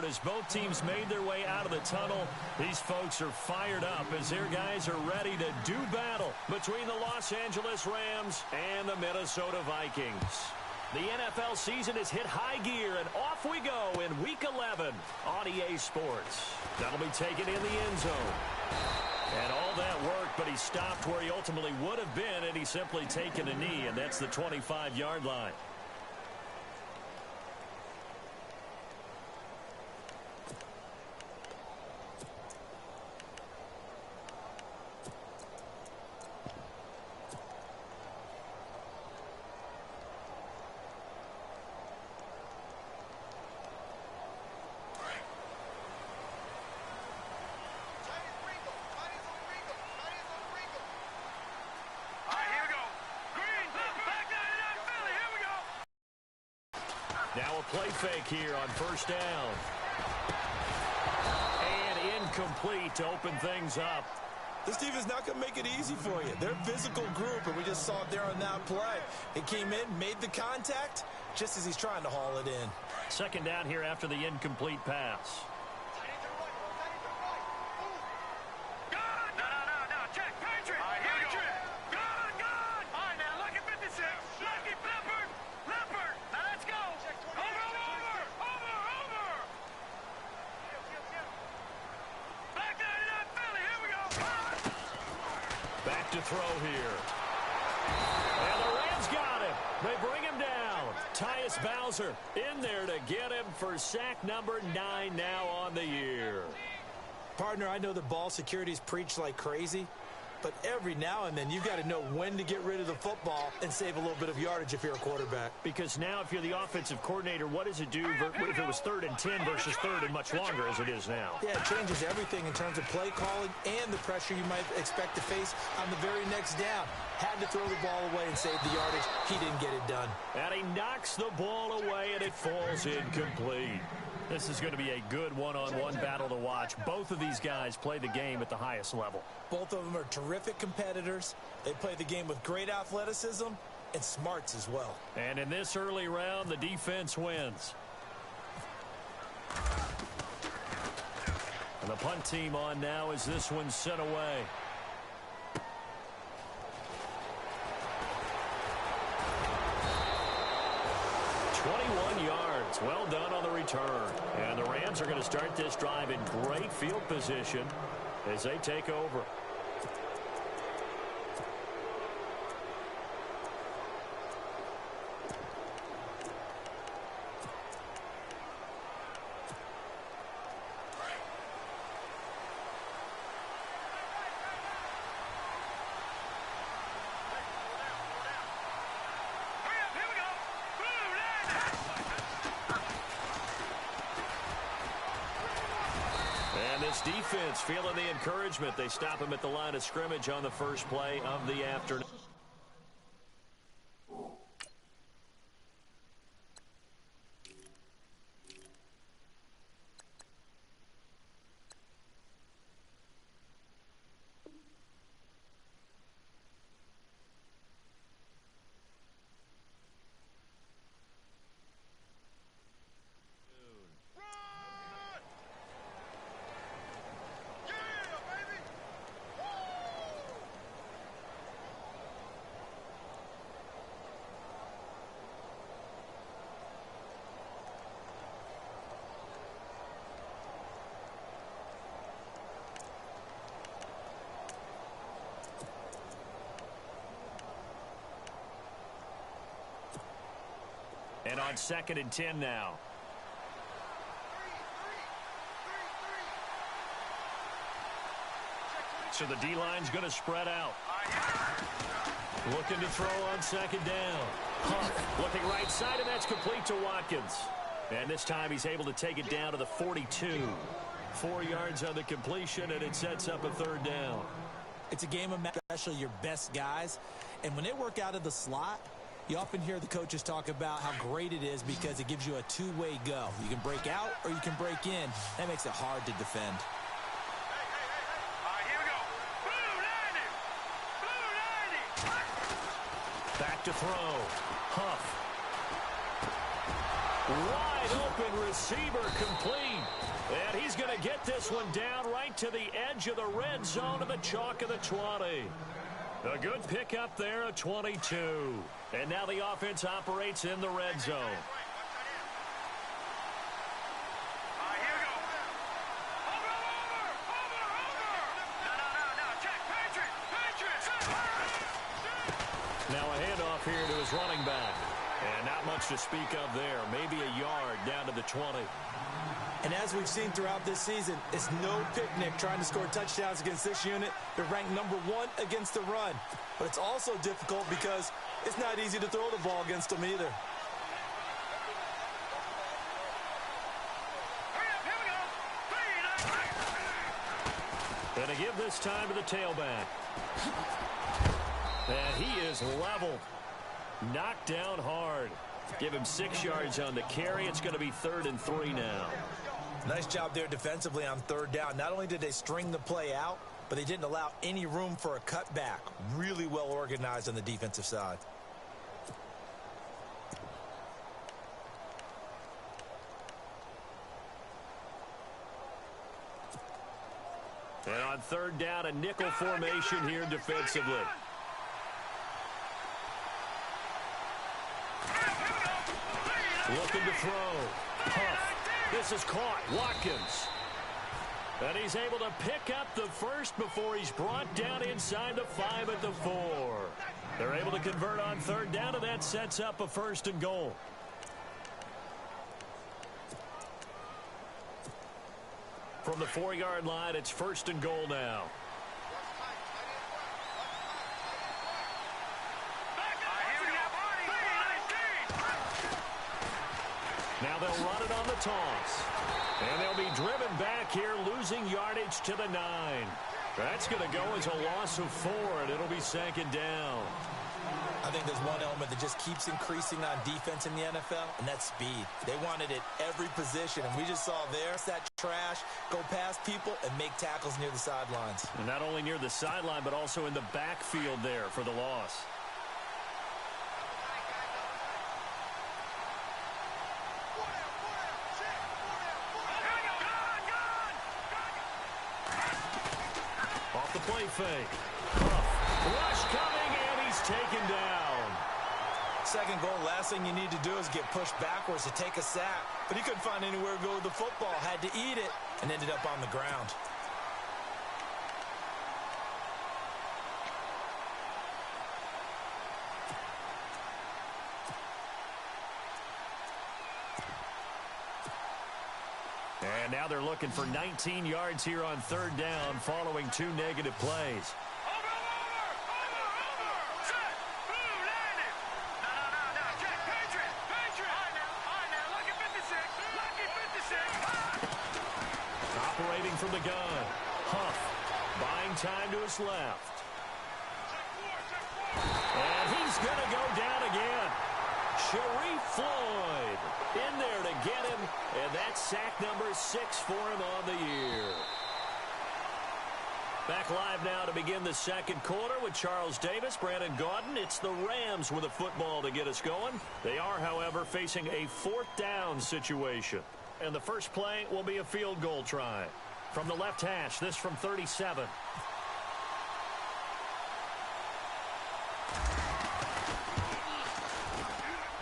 as both teams made their way out of the tunnel. These folks are fired up as their guys are ready to do battle between the Los Angeles Rams and the Minnesota Vikings. The NFL season has hit high gear, and off we go in Week 11 on EA Sports. That'll be taken in the end zone. And all that work, but he stopped where he ultimately would have been, and he's simply taken a knee, and that's the 25-yard line. Now a play fake here on first down. And incomplete to open things up. This team is not going to make it easy for you. They're a physical group, and we just saw it there on that play. It came in, made the contact, just as he's trying to haul it in. Second down here after the incomplete pass. To throw here. And the Rams got him. They bring him down. Tyus Bowser in there to get him for sack number 9 now on the year. Partner, I know the ball security's preached like crazy, but every now and then you've got to know when to get rid of the football and save a little bit of yardage if you're a quarterback. Because now if you're the offensive coordinator, what does it do if it was 3rd and 10 versus 3rd and much longer as it is now? Yeah, it changes everything in terms of play calling and the pressure you might expect to face on the very next down. Had to throw the ball away and save the yardage. He didn't get it done. And he knocks the ball away, and it falls incomplete. This is going to be a good one-on-one battle to watch. Both of these guys play the game at the highest level. Both of them are terrific competitors. They play the game with great athleticism and smarts as well. And in this early round, the defense wins. And the punt team on now as this one's sent away. Well done on the return. And the Rams are going to start this drive in great field position as they take over. This defense feeling the encouragement. They stop him at the line of scrimmage on the first play of the afternoon. And on 2nd and 10 now. So the D-line's going to spread out. Looking to throw on 2nd down. Huff looking right side, and that's complete to Watkins. And this time he's able to take it down to the 42. 4 yards on the completion, and it sets up a 3rd down. It's a game of especially your best guys. And when they work out of the slot, you often hear the coaches talk about how great it is because it gives you a two-way go. You can break out or you can break in. That makes it hard to defend. Here we go. Blue 90. Back to throw. Huff. Wide open receiver complete. to get this one down right to the edge of the red zone of the chalk of the 20. A good pickup there, a 22. And now the offense operates in the red zone. Now a handoff here to his running back. And not much to speak of there. Maybe a yard down to the 20. And as we've seen throughout this season, it's no picnic trying to score touchdowns against this unit. They're ranked #1 against the run. But it's also difficult because it's not easy to throw the ball against them either. And to give this time to the tailback. And he is leveled. Knocked down hard. Give him 6 yards on the carry. It's going to be 3rd and 3 now. Nice job there defensively on 3rd down. Not only did they string the play out, but they didn't allow any room for a cutback. Really well organized on the defensive side. And on 3rd down, a nickel formation here defensively. Looking to throw. Huff. This is caught. Watkins. And he's able to pick up the first before he's brought down inside the 5 at the 4. They're able to convert on 3rd down, and that sets up a 1st and goal. From the 4-yard line, it's 1st and goal now. Now they'll run it on the toss. And they'll be driven back here, losing yardage to the 9. That's going to go as a loss of 4, and it'll be 2nd down. I think there's one element that just keeps increasing on defense in the NFL, and that's speed. They want it at every position, and we just saw there, that trash, go past people and make tackles near the sidelines. And not only near the sideline, but also in the backfield there for the loss. Off the play fake. Rush coming, and he's taken down. 2nd goal, last thing you need to do is get pushed backwards to take a sack. But he couldn't find anywhere to go with the football. Had to eat it and ended up on the ground. And now they're looking for 19 yards here on 3rd down following 2 negative plays. Operating from the gun. Huff buying time to his left. And he's going to go down again. Sharif Floyd in there to get him, and that's sack number 6 for him on the year. Back live now to begin the 2nd quarter with Charles Davis, Brandon Gaudin. It's the Rams with a football to get us going. They are, however, facing a 4th down situation. And the first play will be a field goal try. From the left hash, this from 37.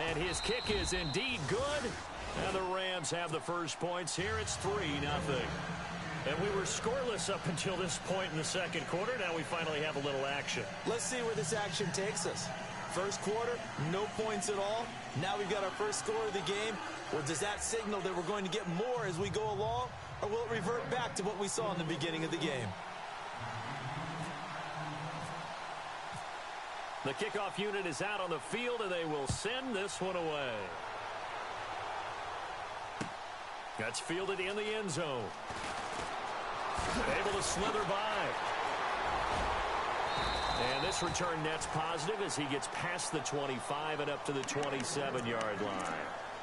And his kick is indeed good. And the Rams have the first points here. It's 3-0. And we were scoreless up until this point in the 2nd quarter. Now we finally have a little action. Let's see where this action takes us. First quarter, no points at all. Now we've got our first score of the game. Well, does that signal that we're going to get more as we go along? Or will it revert back to what we saw in the beginning of the game? The kickoff unit is out on the field, and they will send this one away. That's fielded in the end zone. Able to slither by. And this return net's positive as he gets past the 25 and up to the 27-yard line.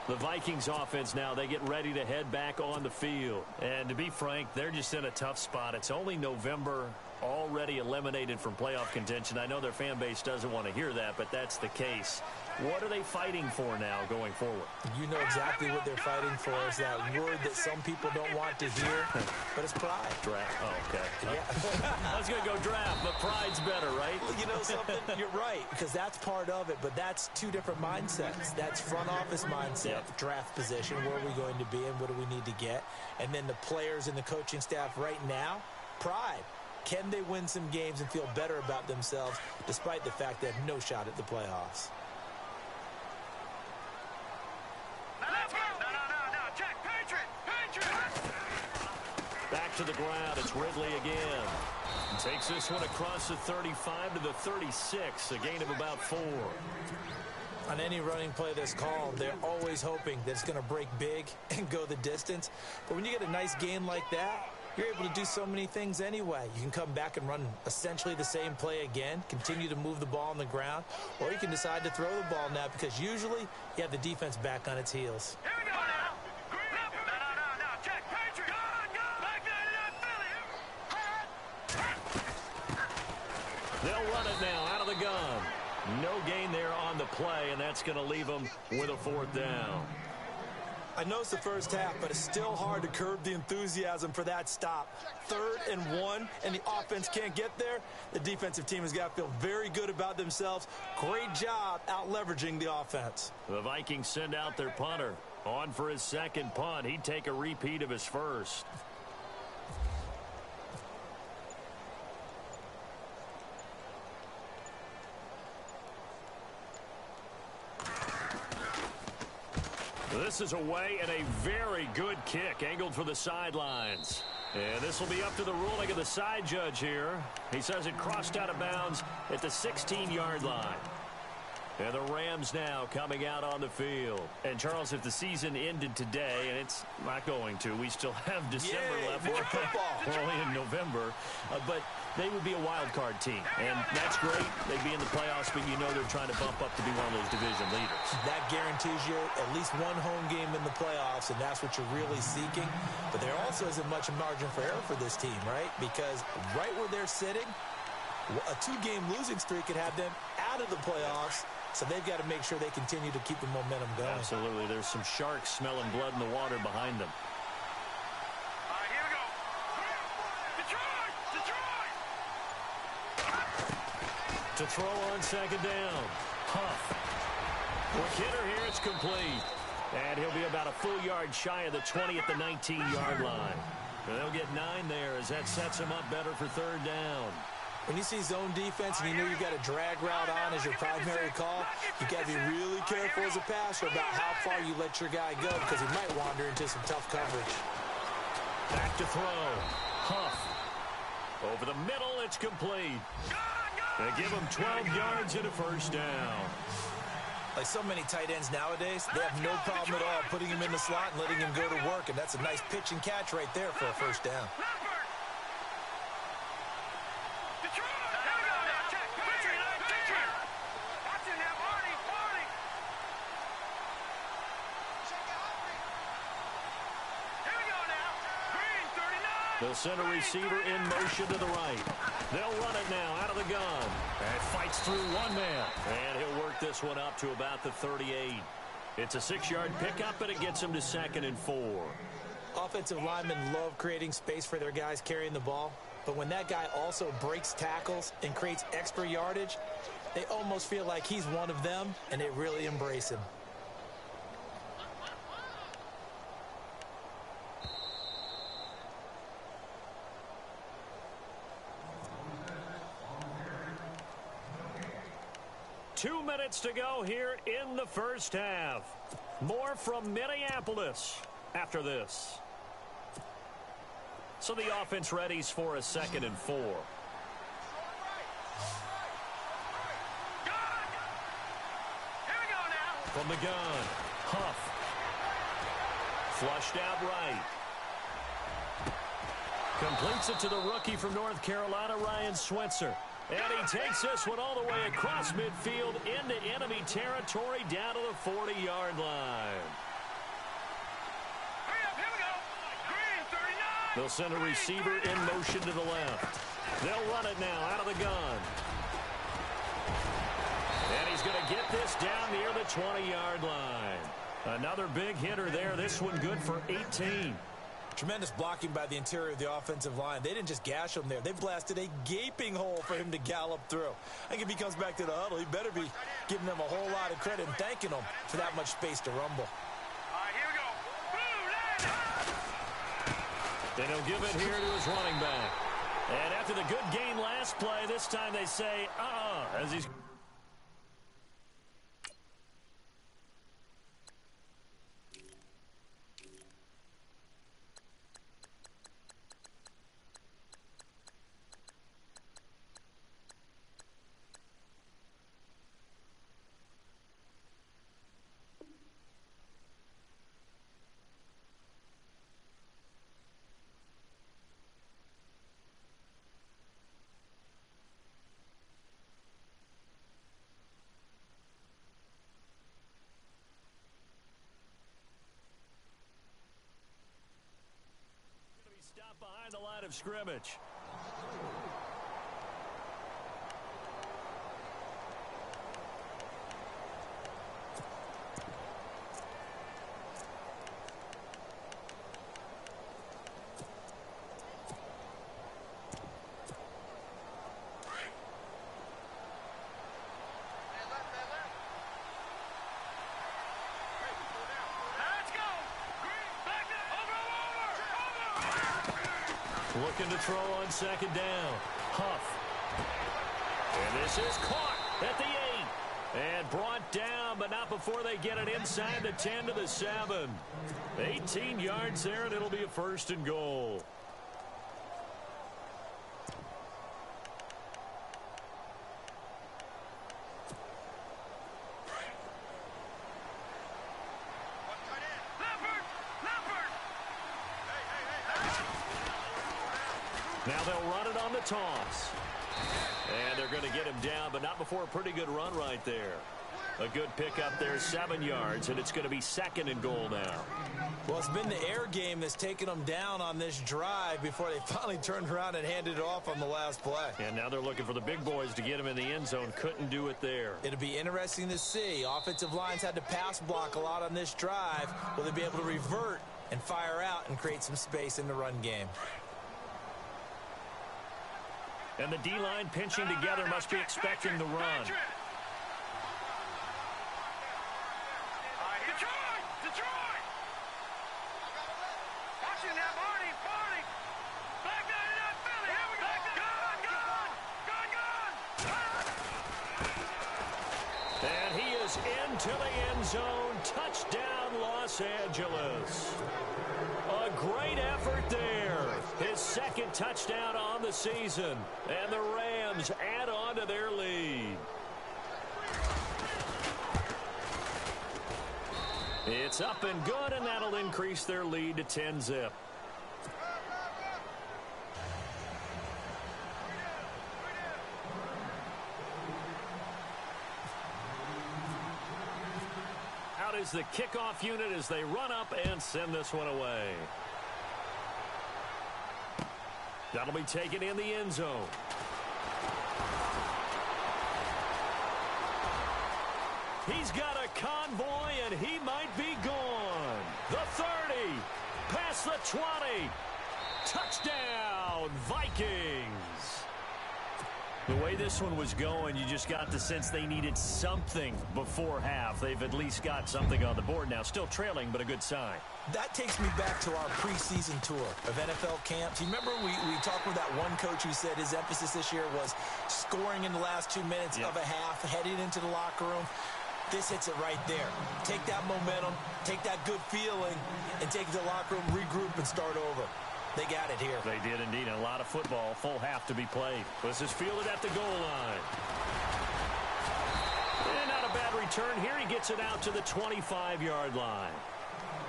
The Vikings offense now, they get ready to head back on the field. And to be frank, they're just in a tough spot. It's only November, already eliminated from playoff contention. I know their fan base doesn't want to hear that, but that's the case. What are they fighting for now going forward? You know exactly what they're fighting for. Is that word that some people don't want to hear, but it's pride. Draft. Oh, okay. Yeah. I was going to go draft, but pride's better, right? Well, you know something? You're right, because that's part of it, but that's two different mindsets. That's front office mindset, draft position, where are we going to be and what do we need to get? And then the players and the coaching staff right now, pride. Can they win some games and feel better about themselves despite the fact they have no shot at the playoffs? Back to the ground. It's Ridley again. Takes this one across the 35 to the 36. A gain of about 4. On any running play that's called, they're always hoping that it's going to break big and go the distance. But when you get a nice gain like that, you're able to do so many things anyway. You can come back and run essentially the same play again, continue to move the ball on the ground, or you can decide to throw the ball now because usually you have the defense back on its heels. Here we go now. No. Check. Patriot. Go. Back there. They'll run it now out of the gun. No gain there on the play, and that's going to leave them with a 4th down. I know it's the first half, but it's still hard to curb the enthusiasm for that stop. 3rd and 1, and the offense can't get there. The defensive team has got to feel very good about themselves. Great job out-leveraging the offense. The Vikings send out their punter. On for his second punt. He'd take a repeat of his first. This is away and a very good kick angled for the sidelines. And this will be up to the ruling of the side judge here. He says it crossed out of bounds at the 16-yard line. And the Rams now coming out on the field. And, Charles, if the season ended today, and it's not going to, we still have December left. More football. We're only in November. But they would be a wild card team. And that's great. They'd be in the playoffs, but you know they're trying to bump up to be one of those division leaders. That guarantees you at least one home game in the playoffs, and that's what you're really seeking. But there also isn't much margin for error for this team, right? Because right where they're sitting, a 2-game losing streak could have them out of the playoffs. So they've got to make sure they continue to keep the momentum going. Absolutely. There's some sharks smelling blood in the water behind them. All right, here we go. Detroit! To throw on 2nd down. Huff. Quick hitter here. It's complete. And he'll be about a full yard shy of the 20 at the 19-yard line. And they'll get 9 there as that sets him up better for 3rd down. When you see zone defense and you know you've got a drag route on as your primary call, you've got to be really careful as a passer about how far you let your guy go because he might wander into some tough coverage. Back to throw. Huff. Over the middle, it's complete. They give him 12 yards and a 1st down. Like so many tight ends nowadays, they have no problem at all putting him in the slot and letting him go to work, and that's a nice pitch and catch right there for a 1st down. They'll send a receiver in motion to the right. They'll run it now out of the gun. And fights through one man. And he'll work this one up to about the 38. It's a 6-yard pickup, and it gets him to 2nd and 4. Offensive linemen love creating space for their guys carrying the ball. But when that guy also breaks tackles and creates extra yardage, they almost feel like he's one of them, and they really embrace him. Two minutes to go here in the 1st half. More from Minneapolis after this. So the offense readies for a 2nd and 4. From the gun, Huff. Flushed out right. Completes it to the rookie from North Carolina, Ryan Switzer. And he takes this one all the way across midfield into enemy territory down to the 40-yard line. Hurry up, here we go. Green, 39. They'll send a receiver in motion to the left. They'll run it now out of the gun. And he's going to get this down near the 20-yard line. Another big hitter there. This one good for 18. Tremendous blocking by the interior of the offensive line. They didn't just gash him there. They blasted a gaping hole for him to gallop through. I think if he comes back to the huddle, he better be giving them a whole lot of credit and thanking them for that much space to rumble. Then he'll give it here to his running back. And after the good game last play, this time they say, as he's... behind the line of scrimmage. Looking to throw on second down. Huff. And this is caught at the 8. And brought down, but not before they get it inside the 10 to the 7. 18 yards there, and it'll be a 1st and goal. Now they'll run it on the toss. And they're going to get him down, but not before a pretty good run right there. A good pickup there, 7 yards, and it's going to be 2nd and goal now. Well, it's been the air game that's taken them down on this drive before they finally turned around and handed it off on the last play. And now they're looking for the big boys to get him in the end zone. Couldn't do it there. It'll be interesting to see. Offensive lines had to pass block a lot on this drive. Will they be able to revert and fire out and create some space in the run game? And the D-line pinching together must be expecting the run. Detroit! Watching that, Barney! Back down in that Philly! Here we go! Gone! And he is into the end zone. Touchdown, Los Angeles. A great effort there. His 2nd touchdown on the season. And the Rams add on to their lead. It's up and good, and that'll increase their lead to 10-zip. Out is the kickoff unit as they run up and send this one away. That'll be taken in the end zone. He's got a convoy, and he might be gone. The 30, past the 20. Touchdown, Vikings. The way this one was going, you just got the sense they needed something before half. They've at least got something on the board now. Still trailing, but a good sign. That takes me back to our preseason tour of NFL camps. You remember we talked with that one coach who said his emphasis this year was scoring in the last 2 minutes of a half, heading into the locker room. This hits it right there. Take that momentum, take that good feeling, and take it to the locker room, regroup, and start over. They got it here. They did indeed. A lot of football, full half to be played. This is fielded at the goal line. And not a bad return here. He gets it out to the 25-yard line.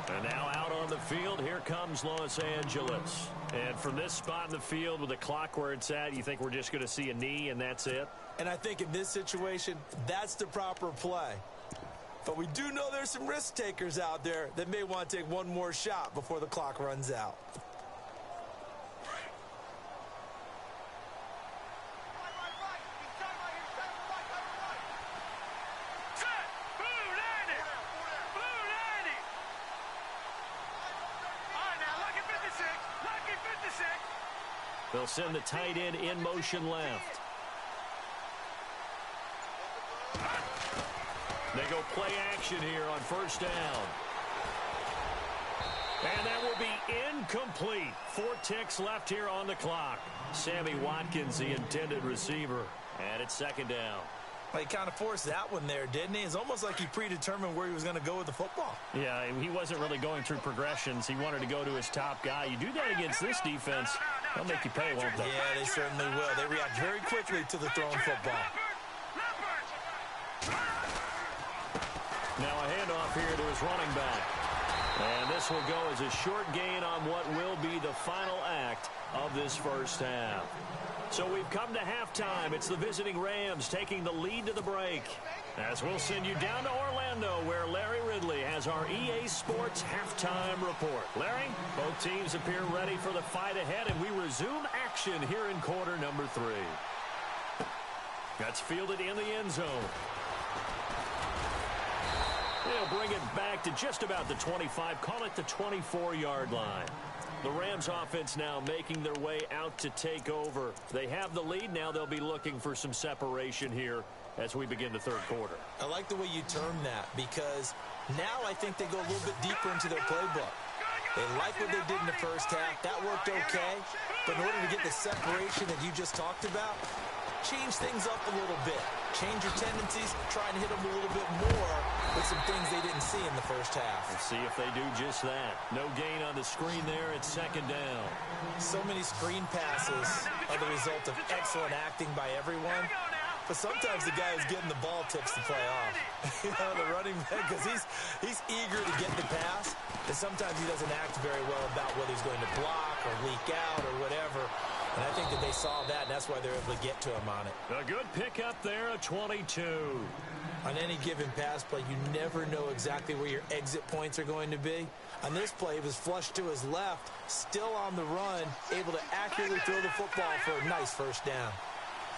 And now out on the field, here comes Los Angeles. And from this spot in the field with the clock where it's at, you think we're just going to see a knee and that's it? And I think in this situation, that's the proper play. But we do know there's some risk takers out there that may want to take one more shot before the clock runs out. They'll send the tight end in motion left. They go play action here on first down. And that will be incomplete. 4 ticks left here on the clock. Sammy Watkins, the intended receiver. And it's second down. Well, he kind of forced that one there, didn't he? It's almost like he predetermined where he was going to go with the football. Yeah, he wasn't really going through progressions. He wanted to go to his top guy. You do that against this defense, they'll make you pay, won't they? Yeah, they certainly will. They react very quickly to the thrown football. Now a handoff here to his running back. And this will go as a short gain on what will be the final act of this first half. So we've come to halftime. It's the visiting Rams taking the lead to the break. As we'll send you down to Orlando, where Larry Ridley has our EA Sports halftime report. Larry, both teams appear ready for the fight ahead, and we resume action here in quarter number 3. That's fielded in the end zone. They'll bring it back to just about the 25, call it the 24-yard line. The Rams offense now making their way out to take over. They have the lead. Now they'll be looking for some separation here as we begin the third quarter. I like the way you term that, because now I think they go a little bit deeper into their playbook. They like what they did in the first half. That worked okay. But in order to get the separation that you just talked about, change things up a little bit. Change your tendencies, try and hit them a little bit more with some things they didn't see in the first half. Let's see if they do just that. No gain on the screen there. It's second down. So many screen passes are the result of excellent acting by everyone. But sometimes the guy who's getting the ball tips the play off. You know, the running back, because he's eager to get the pass. And sometimes he doesn't act very well about whether he's going to block or leak out or whatever. And I think that they saw that, and that's why they're able to get to him on it. A good pickup there, a 22. On any given pass play, you never know exactly where your exit points are going to be. On this play, it was flushed to his left, still on the run, able to accurately throw the football for a nice first down.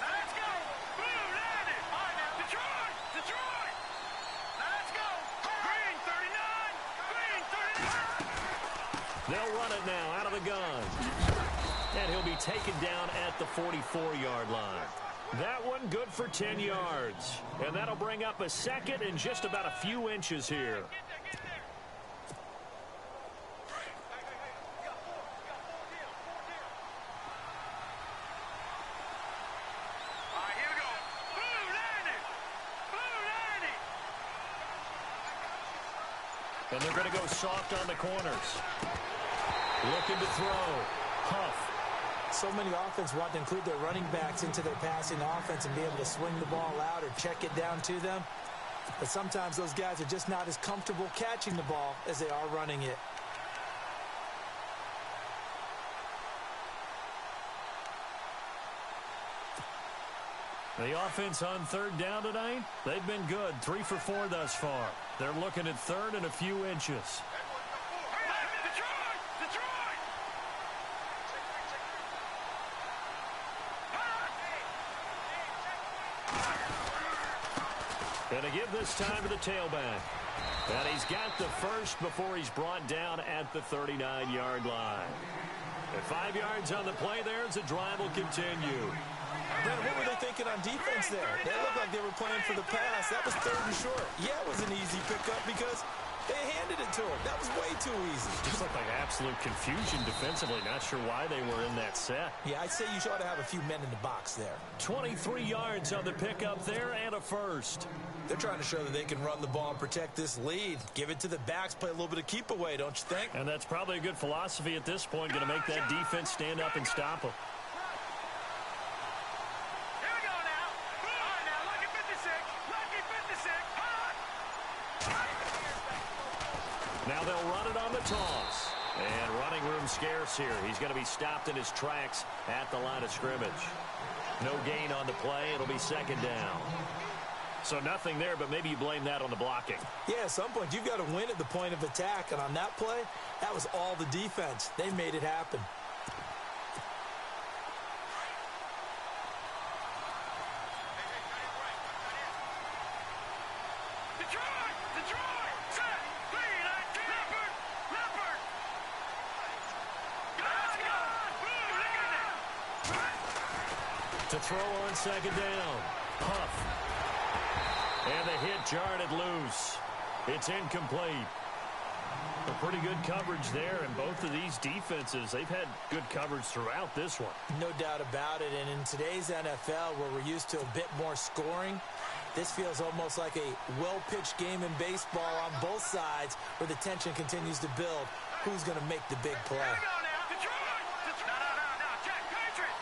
Let's go! Blue landed! Detroit! Detroit! Let's go! Green 39! Green 39! They'll run it now out of the gun. And he'll be taken down at the 44-yard line. That one good for 10 yards. And that'll bring up a second and just about a few inches here. And they're going to go soft on the corners. Looking to throw. Huff. So many offense want to include their running backs into their passing offense and be able to swing the ball out or check it down to them. But sometimes those guys are just not as comfortable catching the ball as they are running it. The offense on third down tonight, they've been good. 3 for 4 thus far. They're looking at third and a few inches. And to give this time to the tailback. And he's got the first before he's brought down at the 39-yard line. At 5 yards on the play there, as the drive will continue. Man, what were they thinking on defense there? They looked like they were playing for the pass. That was third and short. Yeah, it was an easy pickup because they handed it to him. That was way too easy. Just looked like absolute confusion defensively. Not sure why they were in that set. Yeah, I'd say you ought to have a few men in the box there. 23 yards on the pickup there and a first. They're trying to show that they can run the ball and protect this lead. Give it to the backs, play a little bit of keep away, don't you think? And that's probably a good philosophy at this point, going to make that defense stand up and stop them. Now they'll run it on the toss. And running room scarce here. He's going to be stopped in his tracks at the line of scrimmage. No gain on the play. It'll be second down. So nothing there, but maybe you blame that on the blocking. Yeah, at some point you've got to win at the point of attack. And on that play, that was all the defense. They made it happen. To throw on second down. Huff. And the hit jarred it loose. It's incomplete. A pretty good coverage there, and both of these defenses, they've had good coverage throughout this one. No doubt about it, and in today's NFL, where we're used to a bit more scoring, this feels almost like a well-pitched game in baseball on both sides, where the tension continues to build. Who's going to make the big play? Here we go now. Detroit. No. Check. Patriot.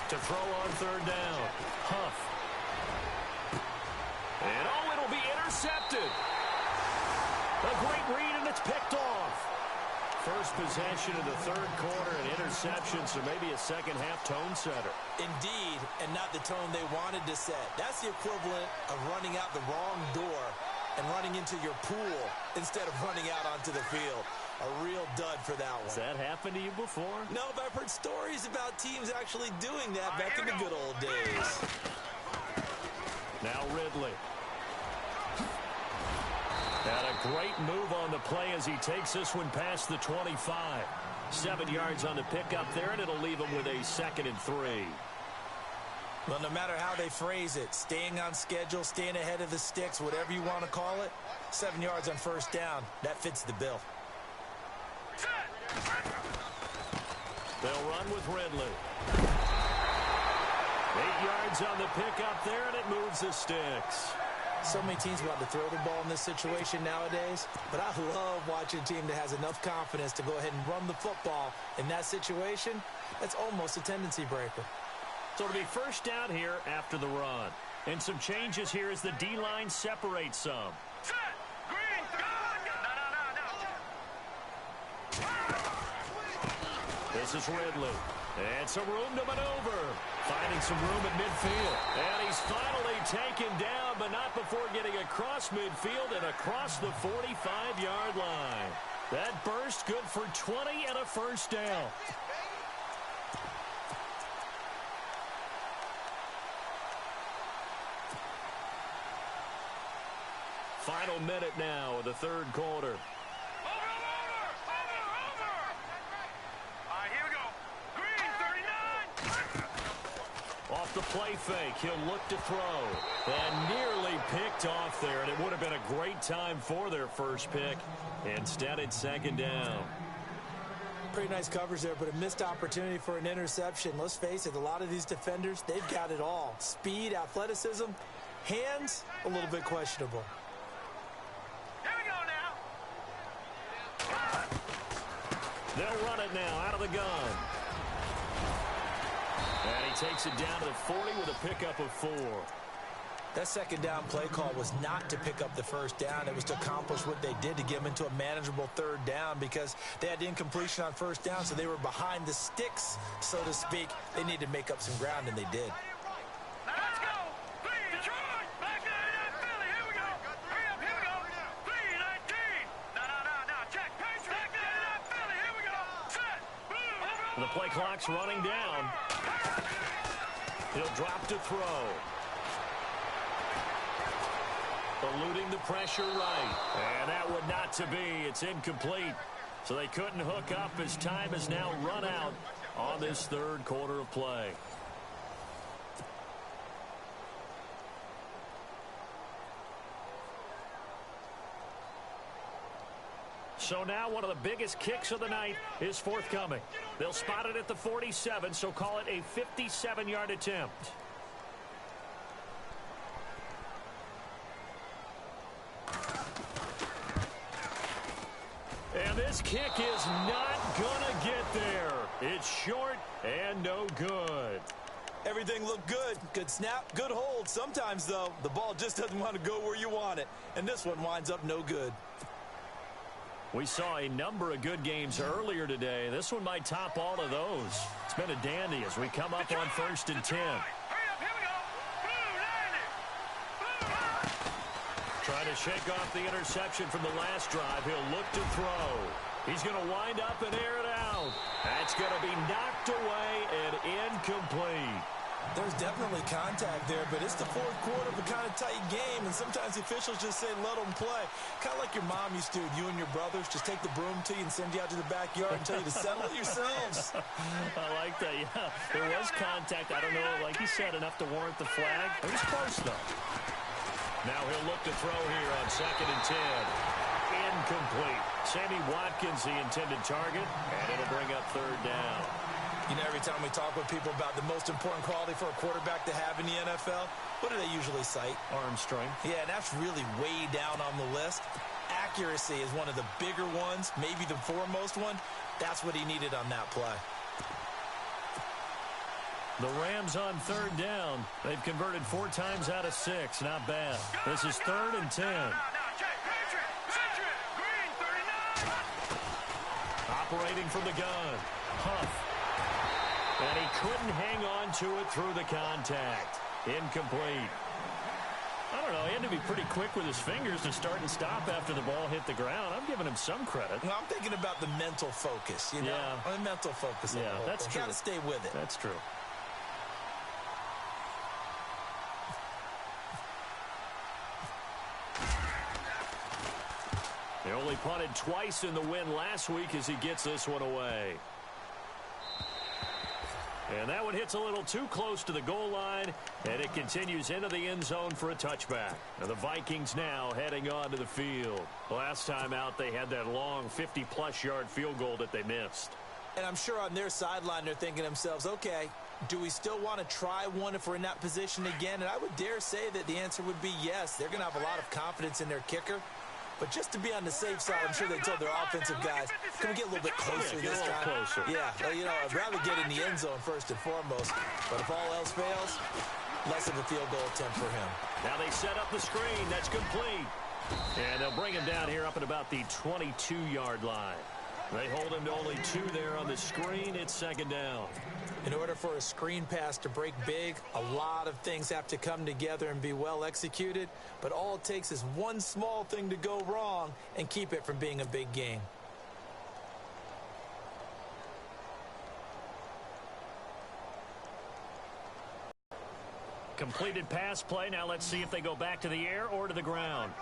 To throw on third down. Huff. And it'll be intercepted. A great read, and it's picked off. First possession of the third quarter, an interception, so maybe a second-half tone setter. Indeed, and not the tone they wanted to set. That's the equivalent of running out the wrong door and running into your pool instead of running out onto the field. A real dud for that one. Has that happened to you before? No, but I've heard stories about teams actually doing that back in the good old days. Now Ridley. And a great move on the play as he takes this one past the 25. 7 yards on the pickup there, and it'll leave him with a 2nd and 3. Well, no matter how they phrase it, staying on schedule, staying ahead of the sticks, whatever you want to call it, 7 yards on first down, that fits the bill. They'll run with Ridley. 8 yards on the pickup there, and it moves the sticks. So many teams want to throw the ball in this situation nowadays, but I love watching a team that has enough confidence to go ahead and run the football. In that situation, that's almost a tendency breaker. So it'll be first down here after the run. And some changes here as the D-line separates some. Set. Green. No. This is Ridley. And some room to maneuver. Finding some room at midfield. And he's finally taken down, but not before getting across midfield and across the 45-yard line. That burst good for 20 and a first down. Final minute now of the third quarter. Over. All right, here we go. Green, 39. Off the play fake, he'll look to throw. And nearly picked off there, and it would have been a great time for their first pick. Instead, it's second down. Pretty nice coverage there, but a missed opportunity for an interception. Let's face it, a lot of these defenders, they've got it all. Speed, athleticism, hands, a little bit questionable. Here we go now. They'll run it now out of the gun. And he takes it down to the 40 with a pickup of 4. That second down play call was not to pick up the first down. It was to accomplish what they did to get them into a manageable third down because they had incompletion on first down, so they were behind the sticks, so to speak. They needed to make up some ground, and they did. Let's go. Detroit. Back there. Philly. Here we go. Hurry up. Here we go. 3-19. No. Check. Patriot. Back there. Philly. Here we go. Set. Boom. The play clock's running down. He'll drop to throw. Eluding the pressure right. And that would not to be. It's incomplete. So they couldn't hook up as time has now run out on this third quarter of play. So now one of the biggest kicks of the night is forthcoming. They'll spot it at the 47, so call it a 57-yard attempt. And this kick is not gonna get there. It's short and no good. Everything looked good. Good snap, good hold. Sometimes, though, the ball just doesn't want to go where you want it. And this one winds up no good. We saw a number of good games earlier today. This one might top all of those. It's been a dandy as we come up on 1st and 10. Hurry up. Here we go. Boom. Trying to shake off the interception from the last drive. He'll look to throw. He's going to wind up and air it out. That's going to be knocked away and incomplete. There's definitely contact there, but it's the fourth quarter of a kind of tight game, and sometimes the officials just say, let them play. Kind of like your mom used to with you and your brothers. Just take the broom to you and send you out to the backyard and tell you to settle it yourselves. I like that, yeah. There was contact. I don't know, like you said, enough to warrant the flag. It was close, though. Now he'll look to throw here on 2nd and 10. Incomplete. Sammy Watkins, the intended target, and it'll bring up 3rd down. You know, every time we talk with people about the most important quality for a quarterback to have in the NFL, what do they usually cite? Arm strength. Yeah, and that's really way down on the list. Accuracy is one of the bigger ones, maybe the foremost one. That's what he needed on that play. The Rams on 3rd down. They've converted 4 times out of 6. Not bad. This is 3rd and 10. Operating from the gun. Huff. And he couldn't hang on to it through the contact. Incomplete. I don't know. He had to be pretty quick with his fingers to start and stop after the ball hit the ground. I'm giving him some credit. Well, I'm thinking about the mental focus, you know? Yeah. The mental focus. Yeah, that's true. You got to stay with it. That's true. He only punted twice in the win last week as he gets this one away. And that one hits a little too close to the goal line, and it continues into the end zone for a touchback. Now the Vikings now heading onto the field. Last time out, they had that long 50-plus yard field goal that they missed. And I'm sure on their sideline they're thinking to themselves, okay, do we still want to try one if we're in that position again? And I would dare say that the answer would be yes. They're going to have a lot of confidence in their kicker. But just to be on the safe side, I'm sure they told their offensive guys, can we get a little bit closer this time? Closer. Yeah, well, you know, I'd rather get in the end zone first and foremost. But if all else fails, less of a field goal attempt for him. Now they set up the screen. That's complete. And they'll bring him down here up at about the 22-yard line. They hold him to only 2 there on the screen. It's 2nd down. In order for a screen pass to break big, a lot of things have to come together and be well executed. But all it takes is one small thing to go wrong and keep it from being a big game. Completed pass play. Now let's see if they go back to the air or to the ground.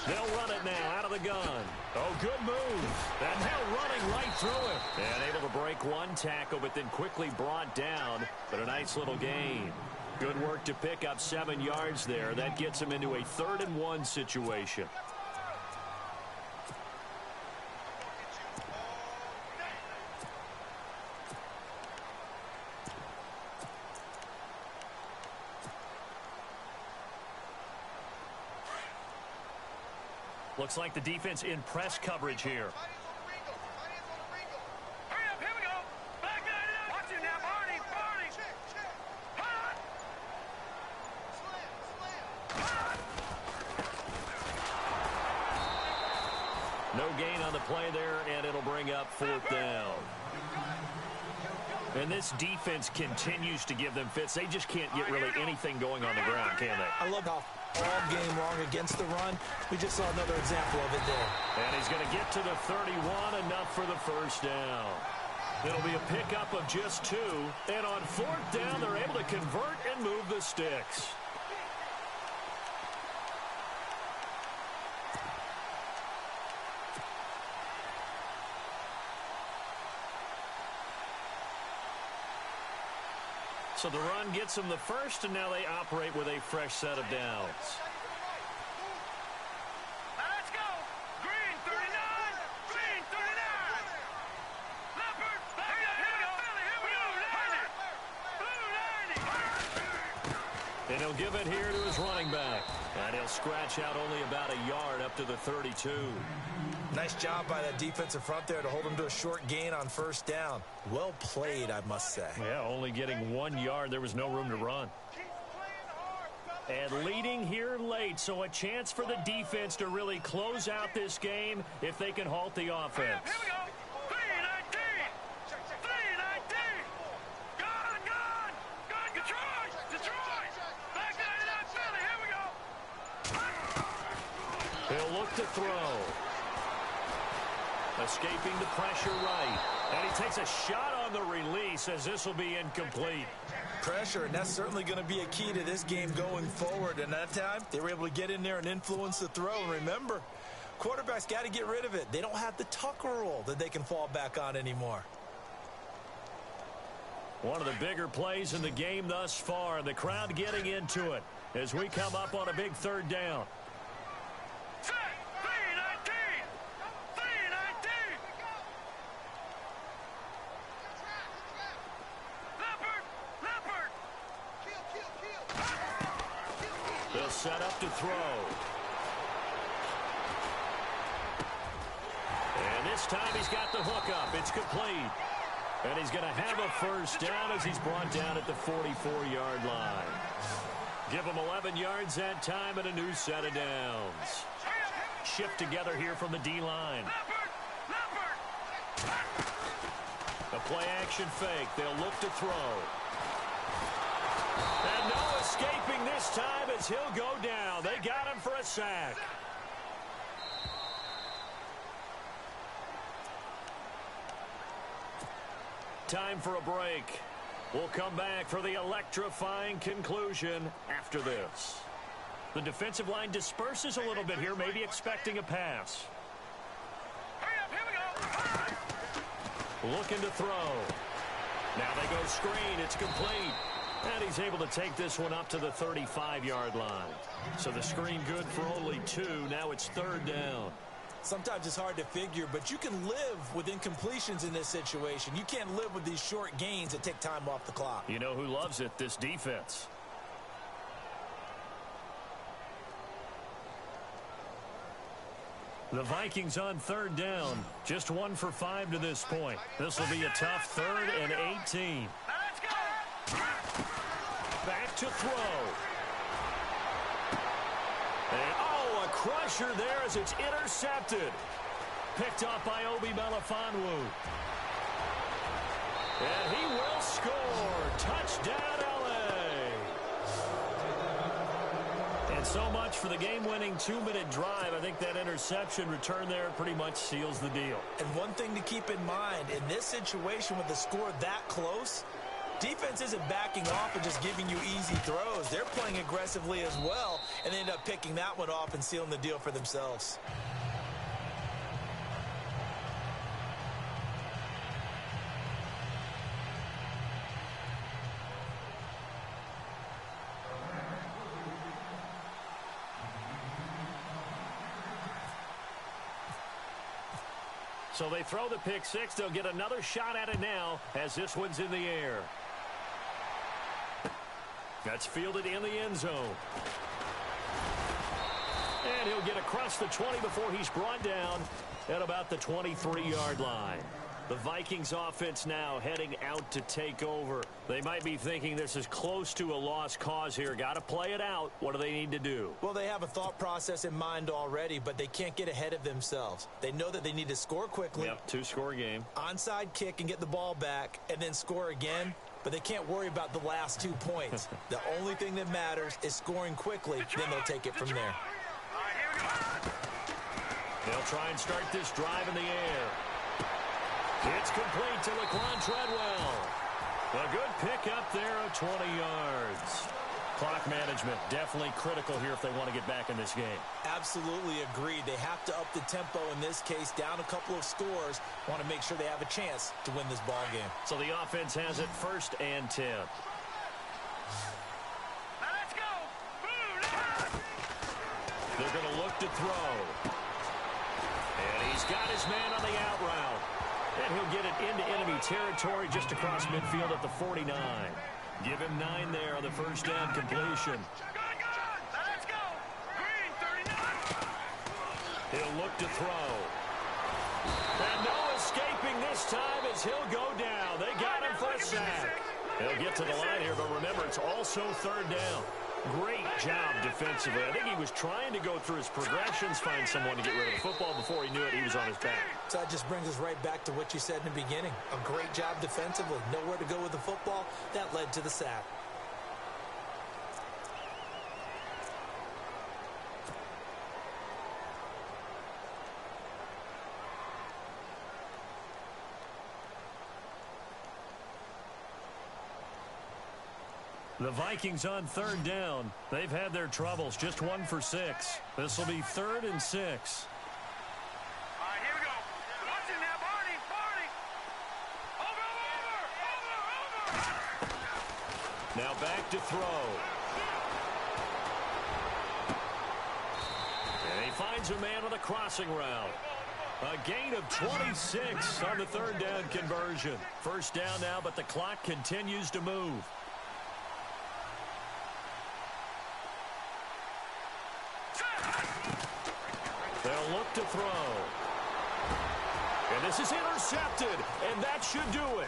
They'll run it now out of the gun. Oh, good move. And now running right through it. And able to break one tackle, but then quickly brought down. But a nice little gain. Good work to pick up 7 yards there. That gets him into a 3rd and 1 situation. Looks like the defense in press coverage here. Hurry up, here we go. Back that up. Watch it now, Barney. No gain on the play there, and it'll bring up 4th down. And this defense continues to give them fits. They just can't get really anything going on the ground, can they? I love how all game long against the run. We just saw another example of it there. And he's going to get to the 31, enough for the 1st down. It'll be a pickup of just 2. And on 4th down, they're able to convert and move the sticks. So the run gets them the 1st, and now they operate with a fresh set of downs. Now let's go. Green 39. Green 39. Leopard. Back here we go. Blue 90. Blue 90. And he'll give it here to his running back. And he'll scratch out only about a yard up to the 32. Nice job by that defensive front there to hold him to a short gain on 1st down. Well played, I must say. Yeah, only getting 1 yard. There was no room to run. And leading here late, so a chance for the defense to really close out this game if they can halt the offense. Here we go. 319. 319. Gone. Detroit. Back that up, Philly. to throw. Escaping the pressure right. And he takes a shot on the release as this will be incomplete. Pressure, and that's certainly going to be a key to this game going forward. And that time, they were able to get in there and influence the throw. And remember, quarterbacks got to get rid of it. They don't have the tuck rule that they can fall back on anymore. One of the bigger plays in the game thus far, and the crowd getting into it as we come up on a big third down. Set. 3-19. 3-19. Leopard. They'll set up to throw. And this time he's got the hook up. It's complete. And he's going to have a first down as he's brought down at the 44-yard line. Give him 11 yards that time and a new set of downs. Shift together here from the D-line. A play-action fake. They'll look to throw. And no escaping this time as he'll go down. They got him for a sack. Time for a break. We'll come back for the electrifying conclusion after this. The defensive line disperses a little bit here, maybe expecting a pass. Looking to throw. Now they go screen. It's complete. And he's able to take this one up to the 35-yard line. So the screen good for only 2. Now it's third down. Sometimes it's hard to figure, but you can live with incompletions in this situation. You can't live with these short gains that take time off the clock. You know who loves it? This defense. The Vikings on third down. Just 1 for 5 to this point. This will be a tough 3rd and 18. Back to throw. And, a crusher there as it's intercepted. Picked up by Obi Melifonwu. And he will score. Touchdown, L.A. And so much for the game-winning 2-minute drive. I think that interception return there pretty much seals the deal. And one thing to keep in mind, in this situation with the score that close, defense isn't backing off and just giving you easy throws. They're playing aggressively as well, and they end up picking that one off and sealing the deal for themselves. So they throw the pick six. They'll get another shot at it now as this one's in the air. That's fielded in the end zone. And he'll get across the 20 before he's brought down at about the 23-yard line. The Vikings offense now heading out to take over. They might be thinking this is close to a lost cause here. Got to play it out. What do they need to do? Well, they have a thought process in mind already, but they can't get ahead of themselves. They know that they need to score quickly. Yep, 2-score game. Onside kick and get the ball back and then score again. But they can't worry about the last 2 points. The only thing that matters is scoring quickly. Then they'll take it from there. They'll try and start this drive in the air. It's complete to Laquan Treadwell. A good pick up there of 20 yards. Clock management definitely critical here if they want to get back in this game. Absolutely agreed. They have to up the tempo in this case, down a couple of scores. Want to make sure they have a chance to win this ball game. So the offense has it 1st and 10. Let's go. They're going to look to throw. And he's got his man on the out route. And he'll get it into enemy territory just across midfield at the 49. Give him 9 there on the first down completion. Let's go. Green 39. He'll look to throw. And no escaping this time as he'll go down. They got him for a sack. He'll get to the line here, but remember, it's also 3rd down. Great job defensively. I think he was trying to go through his progressions, find someone to get rid of the football. Before he knew it, he was on his back. So that just brings us right back to what you said in the beginning. A great job defensively. Nowhere to go with the football. That led to the sack. The Vikings on third down. They've had their troubles, just 1 for 6. This will be 3rd and 6. All right, here we go. Watch it now, Barney. Over. Now back to throw. And he finds a man on the crossing route. A gain of 26 on the 3rd down conversion. 1st down now, but the clock continues to move. They'll look to throw. And this is intercepted, and that should do it.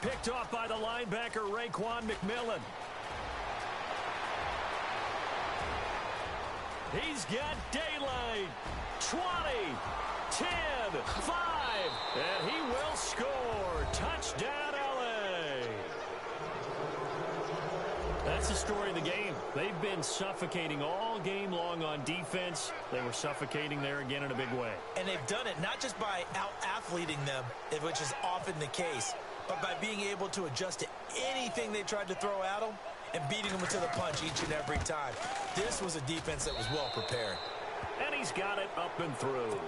Picked off by the linebacker, Raekwon McMillan. He's got daylight. 20, 10, 5, and he will score. Touchdown, L.A. That's the story of the game. They've been suffocating all game long on defense. They were suffocating there again in a big way. And they've done it not just by out-athleting them, which is often the case, but by being able to adjust to anything they tried to throw at them and beating them to the punch each and every time. This was a defense that was well prepared. And he's got it up and through.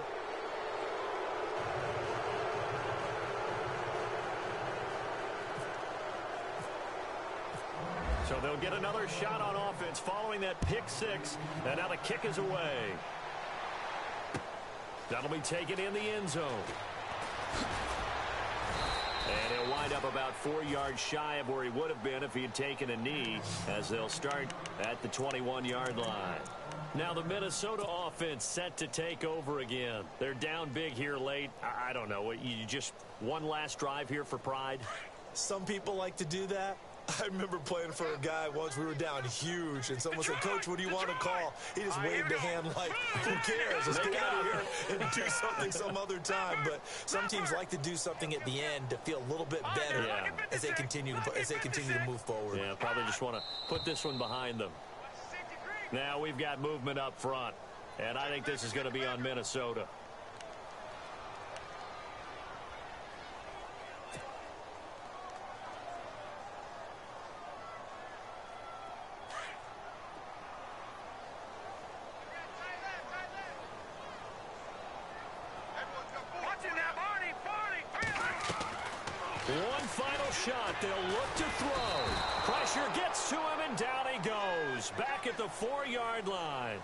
So they'll get another shot on offense following that pick 6. And now the kick is away. That'll be taken in the end zone. And he'll wind up about 4 yards shy of where he would have been if he had taken a knee, as they'll start at the 21-yard line. Now the Minnesota offense set to take over again. They're down big here late. I don't know. You just one last drive here for pride? Some people like to do that. I remember playing for a guy once. We were down huge, and someone said, "Coach, what do you want to call?" He just waved a hand like, who cares? Let's get out of here and do something some other time. But some teams like to do something at the end to feel a little bit better as they continue to move forward. Yeah, probably just want to put this one behind them. Now we've got movement up front, and I think this is going to be on Minnesota. One final shot. They'll look to throw. Pressure gets to him, and down he goes. Back at the 4-yard line.